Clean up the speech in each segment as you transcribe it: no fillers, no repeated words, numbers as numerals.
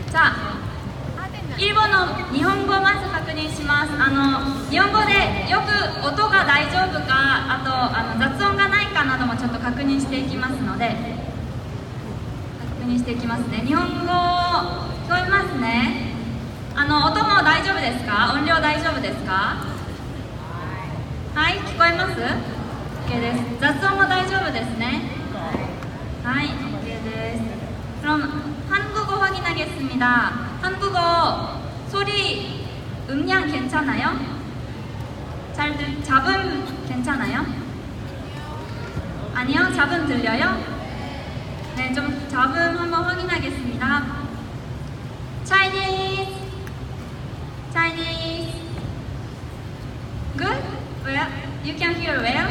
じゃあ日本語をまず確認します。日本語でよく音が大丈夫か、あと雑音がないかなどもちょっと確認していきますので、確認していきますね。日本語聞こえますね。音も大丈夫ですか？音量大丈夫ですか？はい、聞こえます？ OK です。雑音も大丈夫ですね。はい、OKです。그럼 한국어 확인하겠습니다. 한국어 소리 음량 괜찮아요? 잡음 괜찮아요? 아니요? 잡음 들려요? 네, 좀 잡음 한번 확인하겠습니다. Chinese. Chinese. Good? Well, you can hear well?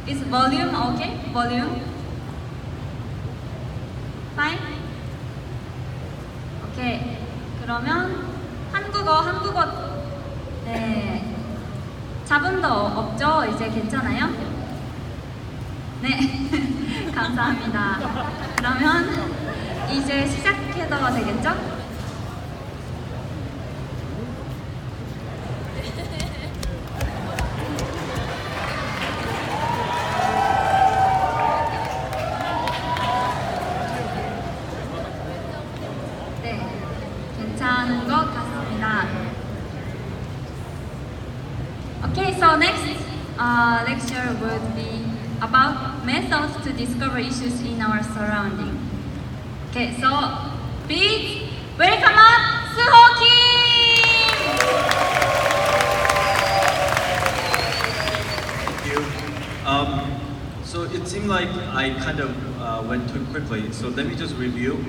Is volume okay? Volume? Fine? 오케이. 그러면 한국어 네. 잡음도 없죠? 이제 괜찮아요? 네. 감사합니다. 그러면 이제 시작해도 되겠죠? 괜찮은 것 같습니다. Okay, so next lecture would be about methods to discover issues in our surrounding. Okay, so please welcome up Suho Kim! Thank you. So it seemed like I kind of went too quickly, so let me just review.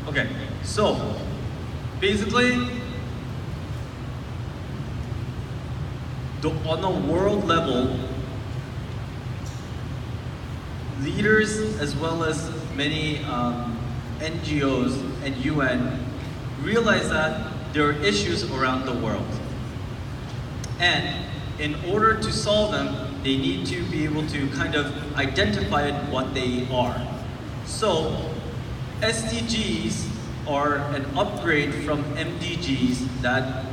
Okay, so basically, on a world level, leaders as well as many NGOs and UN realize that there are issues around the world. And in order to solve them, they need to be able to kind of identify what they are. So SDGs are an upgrade from MDGs that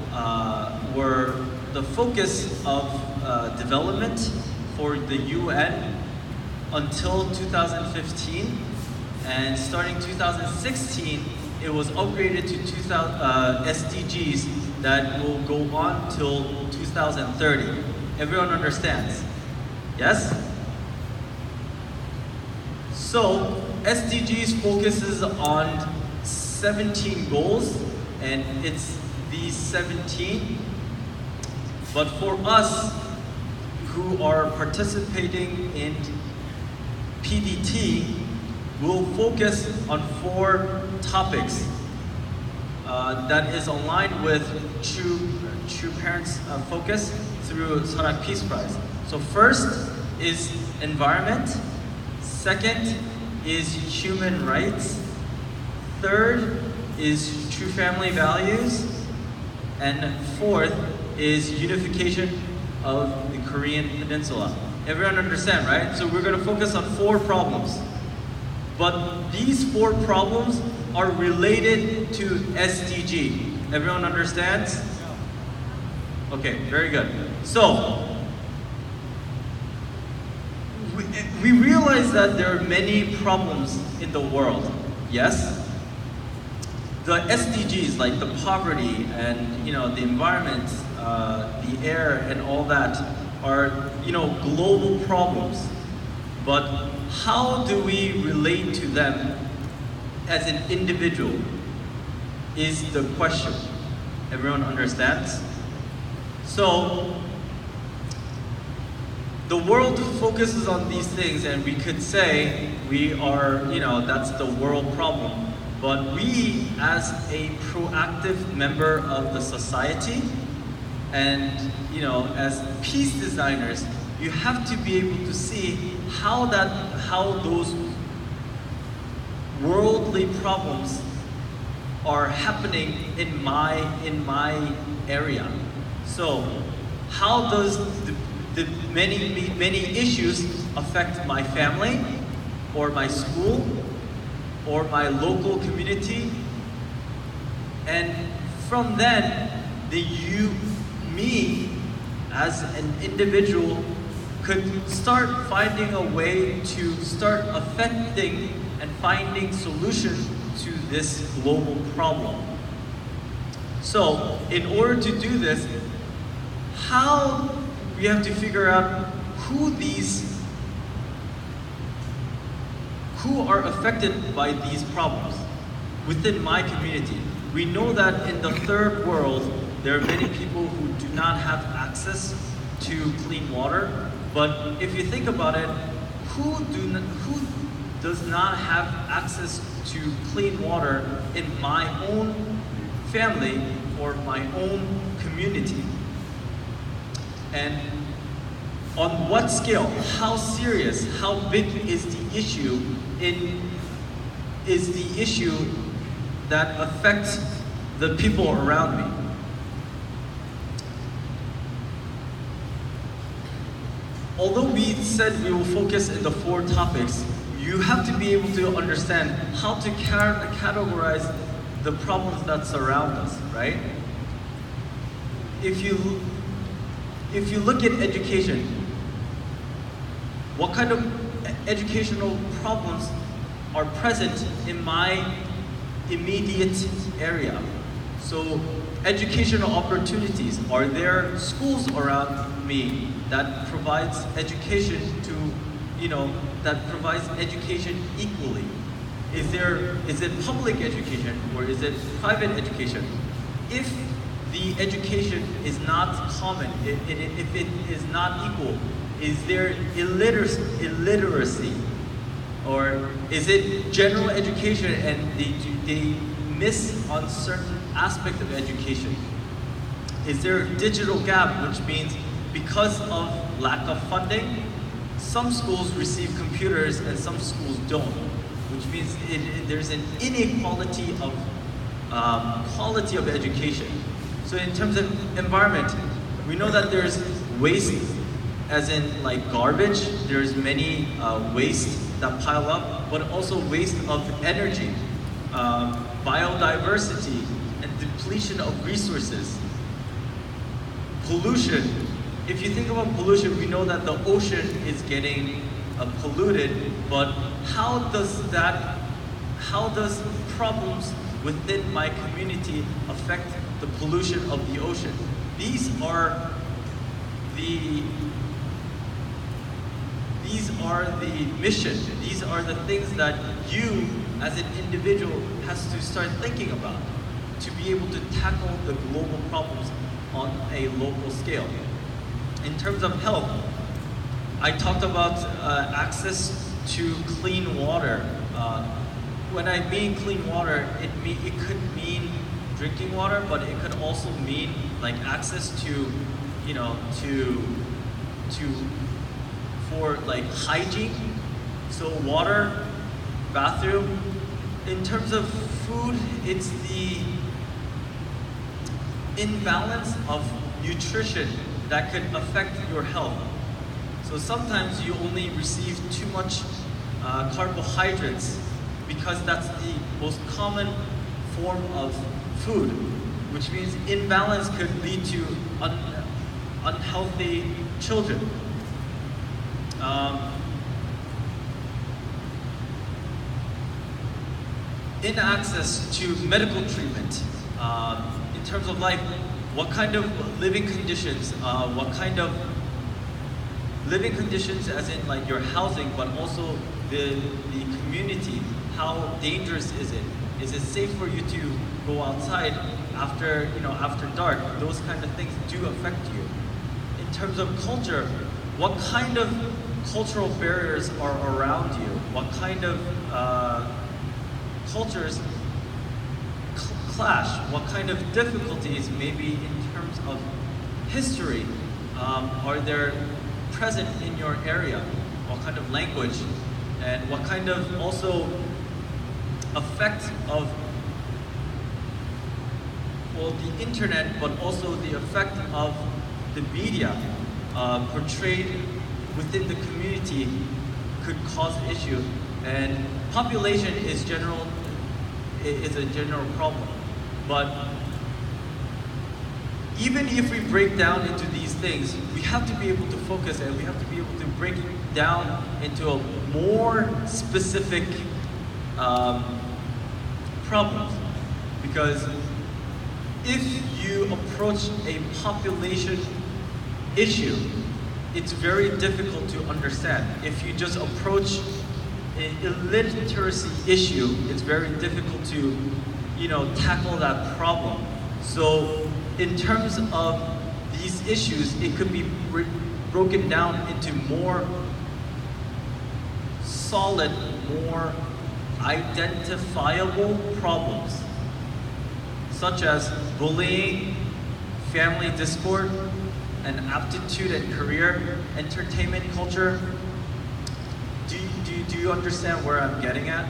were the focus of development for the UN until 2015, and starting 2016 it was upgraded to SDGs that will go on till 2030. Everyone understands? Yes? So SDGs focuses on 17 goals, and it's these 17. But for us who are participating in PDT, we'll focus on 4 topics that is aligned with True Parents focus through Sarak Peace Prize. So first is environment, second is human rights, third is true family values, and fourth is unification of the Korean Peninsula. Everyone understand, right? So we're going to focus on 4 problems. But these 4 problems are related to SDG. Everyone understands? Okay, very good. So, we realize that there are many problems in the world, yes? The SDGs, like the poverty and the environment, the air and all that are global problems. But how do we relate to them as an individual is the question. Everyone understands? So, the world focuses on these things, and we could say we are, that's the world problem. But we, as a proactive member of the society, and as peace designers, you have to be able to see how those worldly problems are happening in my area. So how does the many issues affect my family, or my school, or my local community? And from then, me as an individual could start finding a way to start affecting and finding solutions to this global problem. So, in order to do this, how we have to figure out who are affected by these problems within my community. We know that in the third world, there are many people who do not have access to clean water. But if you think about it, who does not have access to clean water in my own family or my own community? And on what scale, how serious, how big is the issue that affects the people around me? Although we said we will focus in the 4 topics, you have to be able to understand how to categorize the problems that surround us, right? If you look at education, what kind of educational problems are present in my immediate area? So educational opportunities, are there schools around me that provides education that provides education equally? Is it public education or is it private education? If the education is not common, if it is not equal, is there illiteracy? Or is it general education and they miss on certain aspects of education? Is there a digital gap, which means because of lack of funding, some schools receive computers and some schools don't, which means there's an inequality of quality of education. So in terms of environment, we know that there's waste, as in like garbage. There's many waste that pile up, but also waste of energy, biodiversity, and depletion of resources. Pollution. If you think about pollution, we know that the ocean is getting polluted, but how does problems within my community affect the pollution of the ocean? These are the mission. These are the things that you, as an individual, has to start thinking about to be able to tackle the global problems on a local scale. In terms of health, I talked about access to clean water. When I mean clean water, it could mean drinking water, but it could also mean like access to, for like hygiene. So water, bathroom. In terms of food, it's the imbalance of nutrition that could affect your health. So sometimes you only receive too much carbohydrates because that's the most common form of food, which means imbalance could lead to unhealthy children. Inaccess to medical treatment. In terms of life, what kind of living conditions, as in like your housing, but also the community, how dangerous is it? Is it safe for you to go outside after dark? Those kind of things do affect you. In terms of culture, what kind of cultural barriers are around you? What kind of cultures clash? What kind of difficulties, maybe in terms of history, are there present in your area? What kind of language? And what kind of also effect of well, the internet, but also the effect of the media portrayed within the community could cause issue. And population is a general problem. But even if we break down into these things, we have to be able to focus and we have to be able to break it down into a more specific problems. Because if you approach a population issue, it's very difficult to understand. If you just approach an illiteracy issue, it's very difficult to, tackle that problem. So in terms of these issues, it could be broken down into more solid, more identifiable problems, such as bullying, family discord, and aptitude and career, entertainment culture. Do you understand where I'm getting at?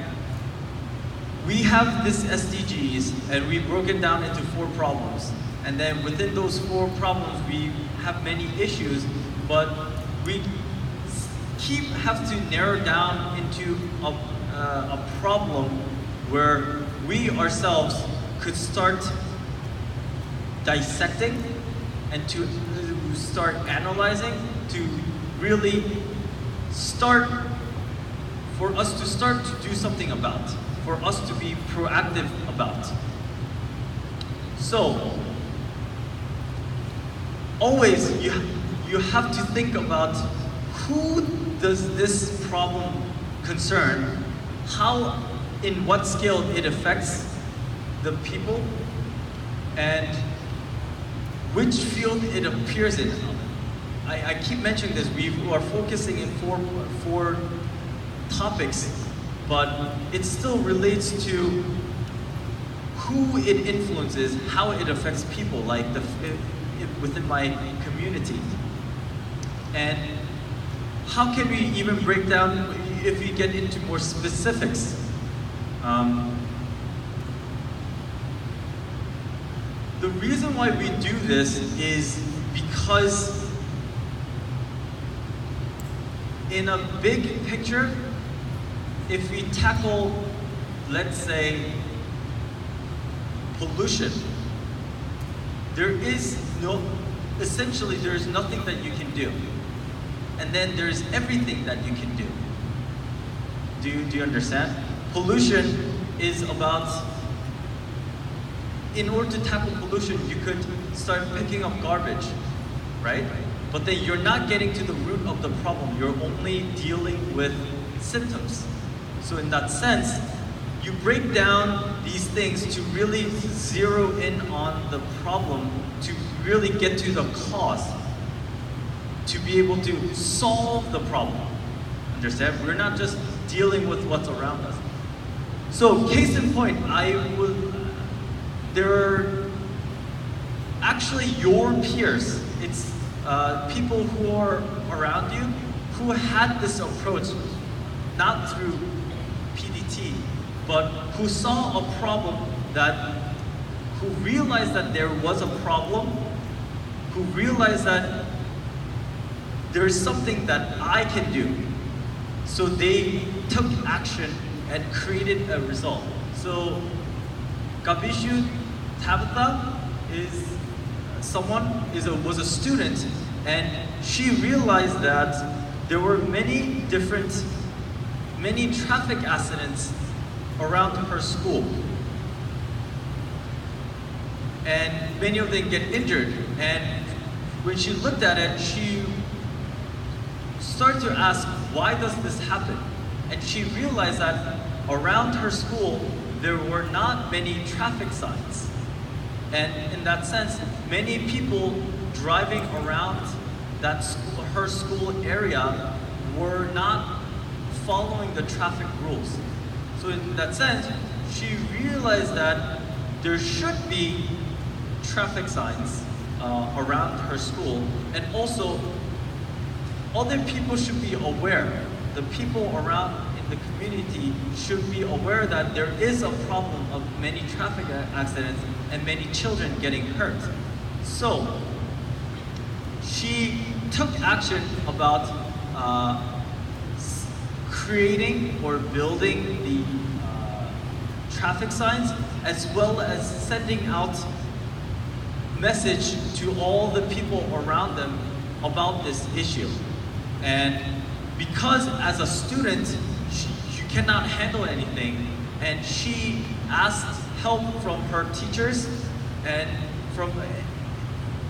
We have this SDGs and we broke it down into 4 problems. And then within those 4 problems, we have many issues, but we have to narrow down into a problem where we ourselves could start dissecting and to start analyzing, to really start, for us to start to do something about, for us to be proactive about. So, always you have to think about who does this problem concern, how, in what scale it affects the people, and which field it appears in. I keep mentioning this, we are focusing in four topics, but it still relates to who it influences, how it affects people, like within my community. And how can we even break down if we get into more specifics? The reason why we do this is because in a big picture, if we tackle, let's say, pollution, essentially there's nothing that you can do. And then there's everything that you can do. Do you understand? Pollution is about, in order to tackle pollution, you could start picking up garbage, right? But then you're not getting to the root of the problem. You're only dealing with symptoms. So in that sense, you break down these things to really zero in on the problem, to really get to the cause, to be able to solve the problem. Understand? We're not just dealing with what's around us. So case in point, there are actually your peers. It's people who are around you who had this approach, not through PDT, but who saw a problem, who realized that there was a problem, who realized that there is something that I can do. So they took action and created a result. So Gabishu Tabitha was a student, and she realized that there were many traffic accidents around her school. And many of them get injured. And when she looked at it, she started to ask, why does this happen? And she realized that around her school, there were not many traffic signs. And in that sense, many people driving around her school area were not following the traffic rules. So in that sense, she realized that there should be traffic signs around her school, and also other people should be aware. The people around in the community should be aware that there is a problem of many traffic accidents and many children getting hurt. So she took action about creating or building the traffic signs, as well as sending out message to all the people around them about this issue. And because as a student, you cannot handle anything, and she asked help from her teachers, and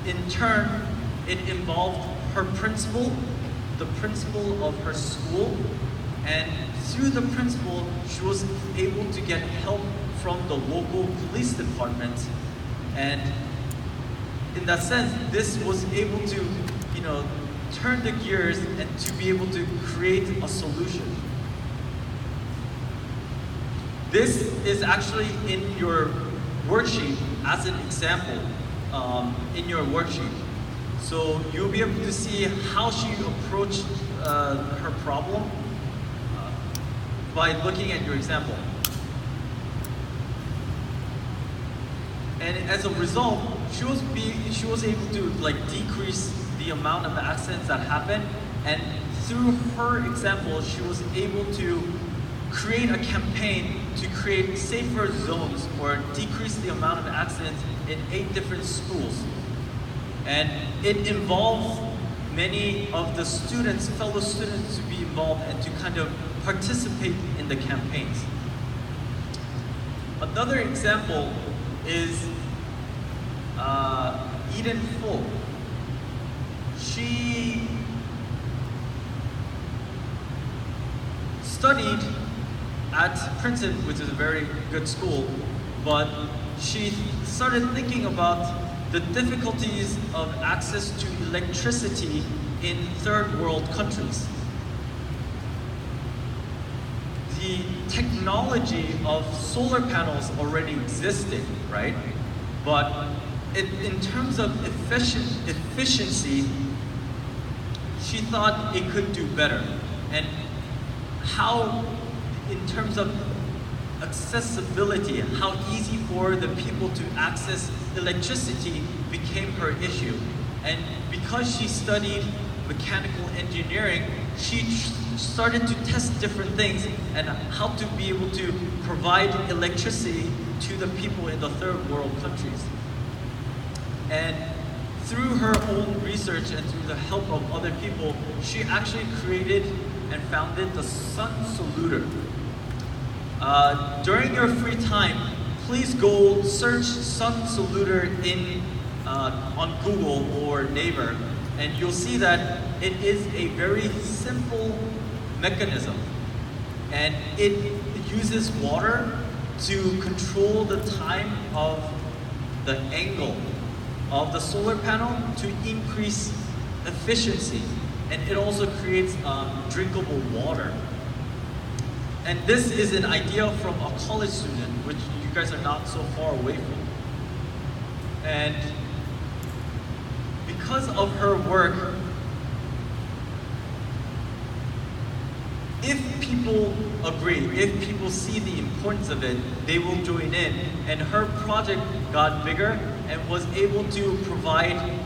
in turn, it involved her principal, the principal of her school, and through the principal, she was able to get help from the local police department. And in that sense, this was able to, turn the gears and to be able to create a solution. This is actually in your worksheet as an example in your worksheet. So you'll be able to see how she approached her problem by looking at your example. And as a result, she was able to decrease the amount of accidents that happen, and through her example, she was able to create a campaign to create safer zones or decrease the amount of accidents in 8 different schools. And it involves many of the students, fellow students, to be involved and to kind of participate in the campaigns. Another example is Eden Full. She studied at Princeton, which is a very good school, but she started thinking about the difficulties of access to electricity in third world countries. The technology of solar panels already existed, right? But in terms of efficiency, she thought it could do better. And how, in terms of accessibility, how easy for the people to access electricity became her issue. And because she studied mechanical engineering, she started to test different things and how to be able to provide electricity to the people in the third world countries. And through her own research and through the help of other people, she actually created and founded the Sun Saluter. During your free time, please go search Sun Saluter on Google or Naver, and you'll see that it is a very simple mechanism, and it uses water to control the time of the angle of the solar panel to increase efficiency, and it also creates drinkable water. And this is an idea from a college student, which you guys are not so far away from. And because of her work, if people agree, if people see the importance of it, they will join in. And her project got bigger and was able to provide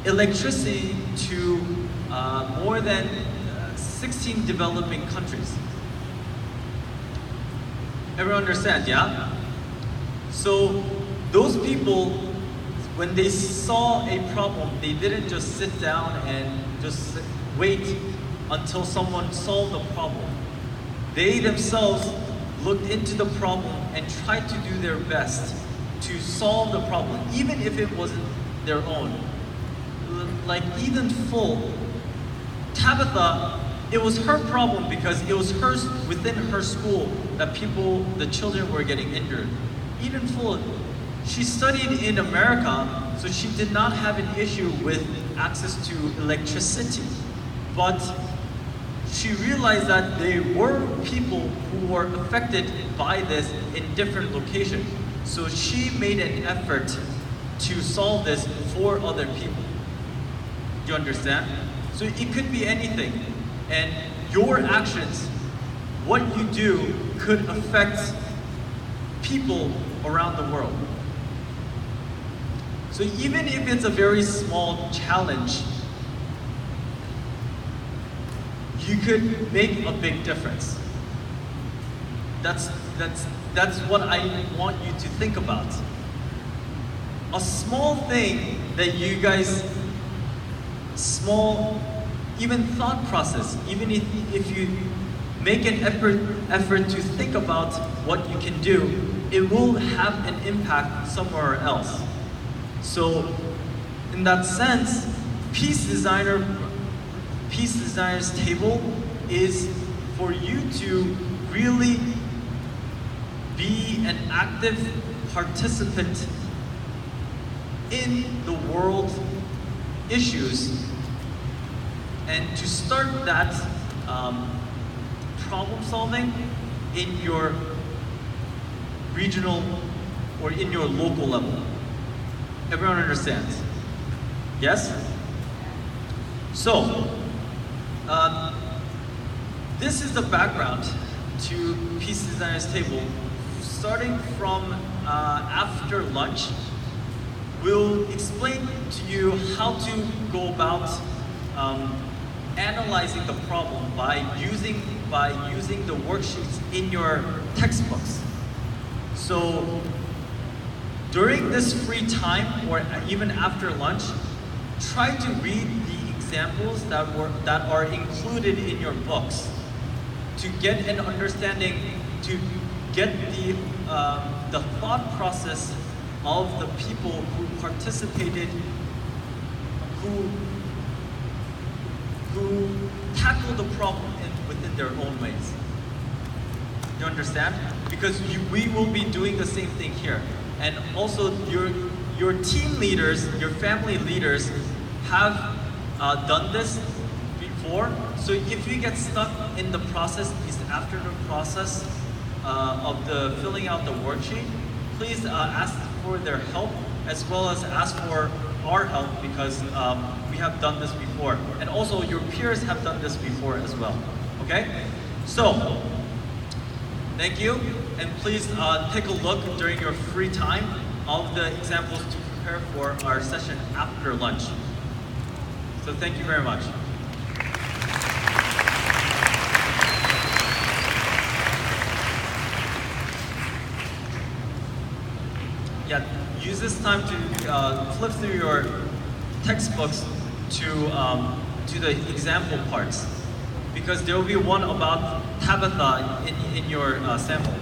electricity to more than 16 developing countries. Everyone understands, yeah? So those people, when they saw a problem, they didn't just sit down and just wait until someone solved the problem. They themselves looked into the problem and tried to do their best to solve the problem, even if it wasn't their own. Like Eden Full, Tabitha, it was her problem because it was hers within her school that the children were getting injured. Eden Full, she studied in America, so she did not have an issue with access to electricity. But she realized that there were people who were affected by this in different locations. So she made an effort to solve this for other people. Do you understand? So it could be anything. And your actions what you do could affect people around the world. So even if it's a very small challenge, you could make a big difference. That's what I want you to think about. A small thing that you guys, small, even thought process, even if you make an effort to think about what you can do, it will have an impact somewhere else. So in that sense, Peace Designer's Table is for you to really be an active participant in the world issues and to start that problem solving in your regional or in your local level. Everyone understands? Yes? So, this is the background to Peace Designer's Table. Starting from after lunch, we'll explain to you how to go about analyzing the problem by using the worksheets in your textbooks. So during this free time or even after lunch, try to read the examples that are included in your books to get an understanding, to get the thought process of the people who participated, who tackled the problem within their own ways. You understand? Because we will be doing the same thing here. And also your team leaders, your family leaders have done this before. So if you get stuck in the process, this afternoon process of the filling out the worksheet, please ask for their help as well as ask for our help because we have done this before. And also your peers have done this before as well. Okay? So, thank you. And please take a look during your free time of the examples to prepare for our session after lunch. So thank you very much. Yeah, use this time to flip through your textbooks to the example parts, because there will be one about Tabitha in your sample.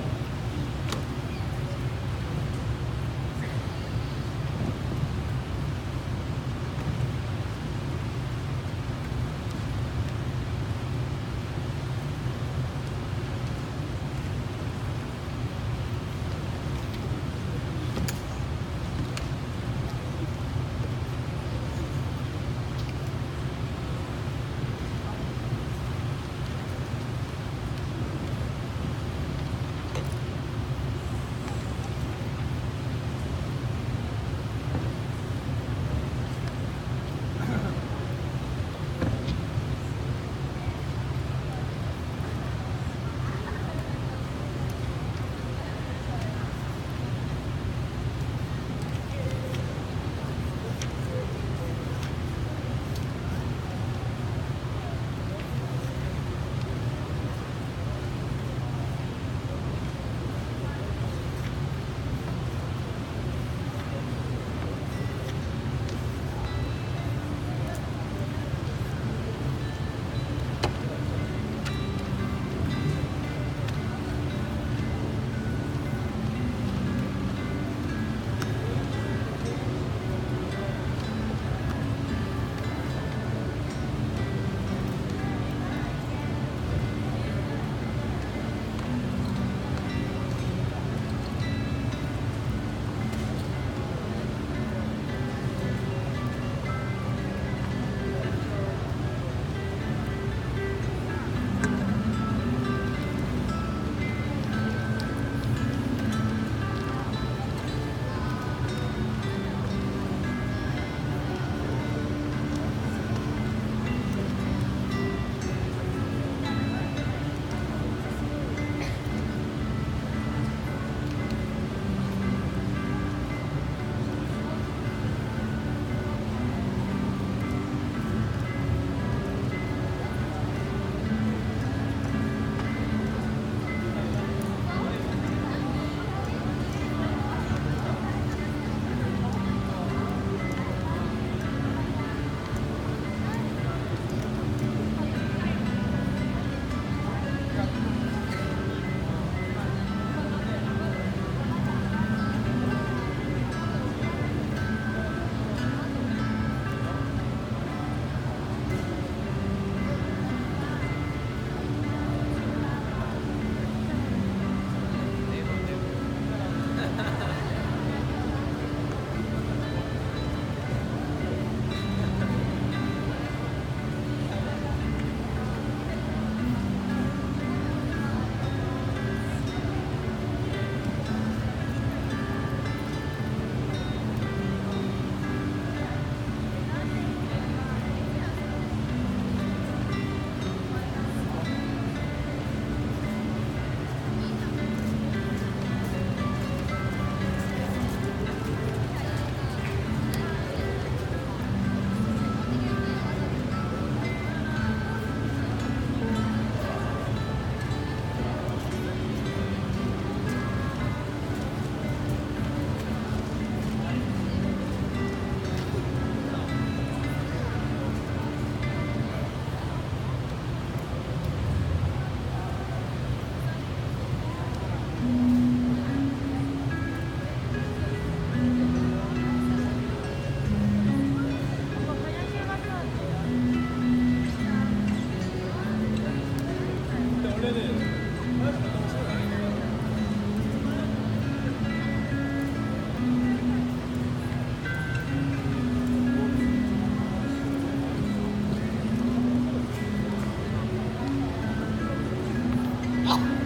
ます。